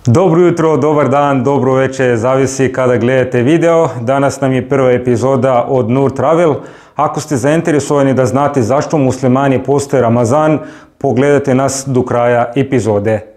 Dobro jutro, dobar dan, dobro večer, zavisi kada gledate video. Danas nam je prva epizoda od Nur Travel. Ako ste zainteresovani da znate zašto muslimani poste Ramazan, pogledajte nas do kraja epizode.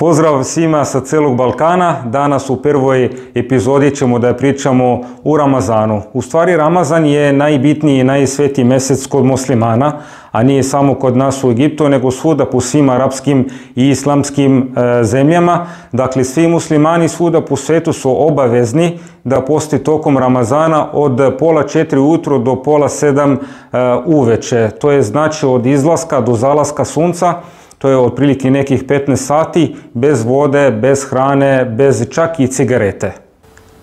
Pozdrav svima sa celog Balkana. Danas u prvoj epizodi ćemo da pričamo o Ramazanu. U stvari Ramazan je najbitniji i najsvetiji mesec kod muslimana, a nije samo kod nas u Egiptu, nego svuda po svim arapskim i islamskim zemljama. Dakle, svi muslimani svuda po svetu su obavezni da poste tokom Ramazana od pola 4 ujutro do pola 7 uveče. To je znači od izlaska do zalaska sunca. To je otprilike nekih 15 sati, bez vode, bez hrane, bez čak i cigarete.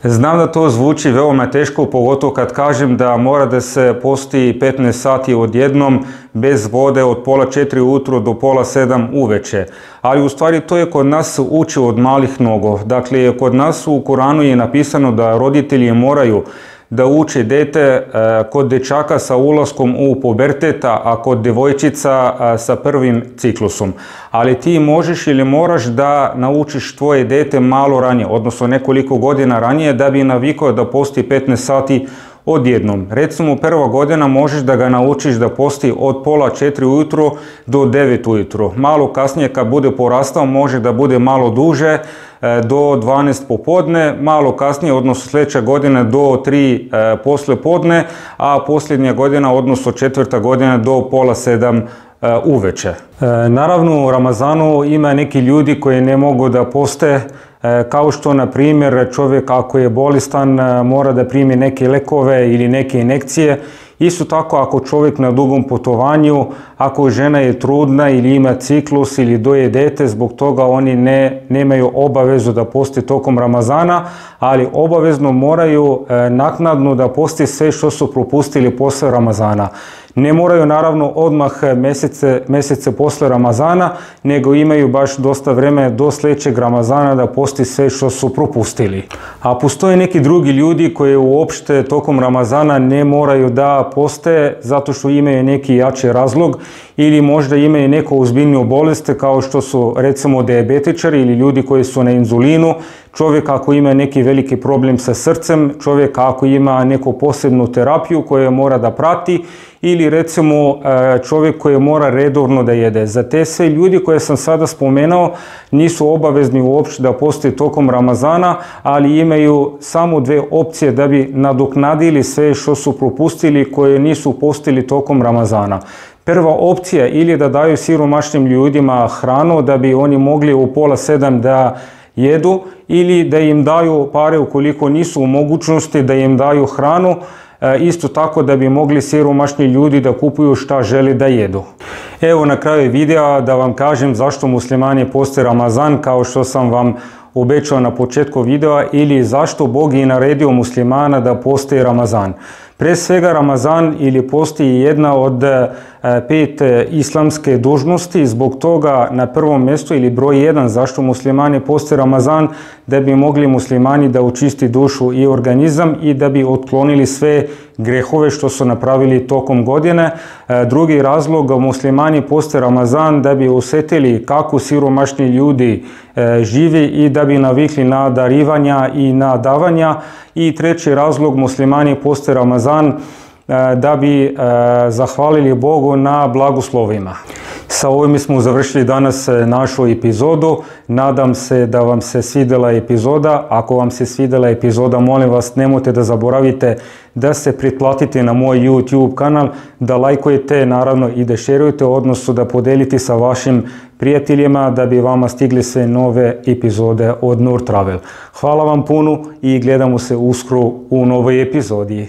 Znam da to zvuči veoma teško, pogotovo kad kažem da mora da se posti 15 sati odjednom, bez vode od pola 4 ujutro do pola 7 uveče. Ali u stvari to je kod nas uči od malih nogu. Dakle, kod nas u Koranu je napisano da roditelji moraju da uče dete kod dečaka sa ulaskom u puberteta, a kod devojčica sa prvim ciklusom. Ali ti možeš ili moraš da naučiš tvoje dete malo ranije, odnosno nekoliko godina ranije, da bi navikao da posti 15 sati odjednom. Recimo, prva godina možeš da ga naučiš da posti od pola 4 ujutro do 9 ujutro. Malo kasnije kad bude porastao može da bude malo duže, do 12 popodne, malo kasnije, odnosno sljedeća godina do 3 posle podne, a posljednja godina, odnosno četvrta godina do pola 7 uveče. Naravno, u Ramazanu ima neki ljudi koji ne mogu da poste, kao što, na primjer, čovjek ako je bolestan mora da primi neke lekove ili neke injekcije. Isto tako ako čovjek na dugom putovanju, ako žena je trudna ili ima ciklus ili doje dete, zbog toga oni nemaju obavezu da poste tokom Ramazana, ali obavezno moraju naknadno da poste sve što su propustili posle Ramazana. Ne moraju naravno odmah mesece posle Ramazana, nego imaju baš dosta vremena do sljedećeg Ramazana da posti sve što su propustili. A postoje neki drugi ljudi koji uopšte tokom Ramazana ne moraju da poste zato što imaju neki jači razlog ili možda imaju neku ozbiljniju bolest, kao što su recimo dijabetičari ili ljudi koji su na inzulinu, čovjek ako ima neki veliki problem sa srcem, čovjek ako ima neku posebnu terapiju koju mora da prati, ili recimo čovjek koji mora redovno da jede. Za te sve ljudi koje sam sada spomenuo nisu obavezni uopšte da poste tokom Ramazana, ali imaju samo dve opcije da bi nadoknadili sve što su propustili koje nisu postili tokom Ramazana. Prva opcija ili da daju siromašnim ljudima hranu da bi oni mogli u pola 7 da jedu, ili da im daju pare ukoliko nisu u mogućnosti da im daju hranu, isto tako da bi mogli siromašni ljudi da kupuju šta žele da jedu. Evo na kraju videa da vam kažem zašto muslimani poste Ramazan, kao što sam vam obećao na početku videa, ili zašto Bog je naredio muslimana da poste Ramazan. Pre svega Ramazan ili post je jedna od 5 islamske dužnosti, zbog toga na prvom mjestu ili broj 1 zašto muslimani poste Ramazan, da bi mogli muslimani da očisti dušu i organizam i da bi otklonili sve grehove što su napravili tokom godine. Drugi razlog, muslimani poste Ramazan da bi osjetili kako siromašni ljudi živi i da bi navikli na darivanja i na davanja. I treći razlog, muslimani poste Ramazan da bi zahvalili Bogu na blagoslovima. Sa ovim smo završili danas našu epizodu. Nadam se da vam se svidjela epizoda. Ako vam se svidjela epizoda, molim vas, nemojte da zaboravite da se pretplatite na moj YouTube kanal, da lajkujete, naravno i da šerujete, odnosno da podelite sa vašim prijateljima da bi vama stigli sve nove epizode od Nur Travel. Hvala vam puno i gledamo se uskoro u novoj epizodi.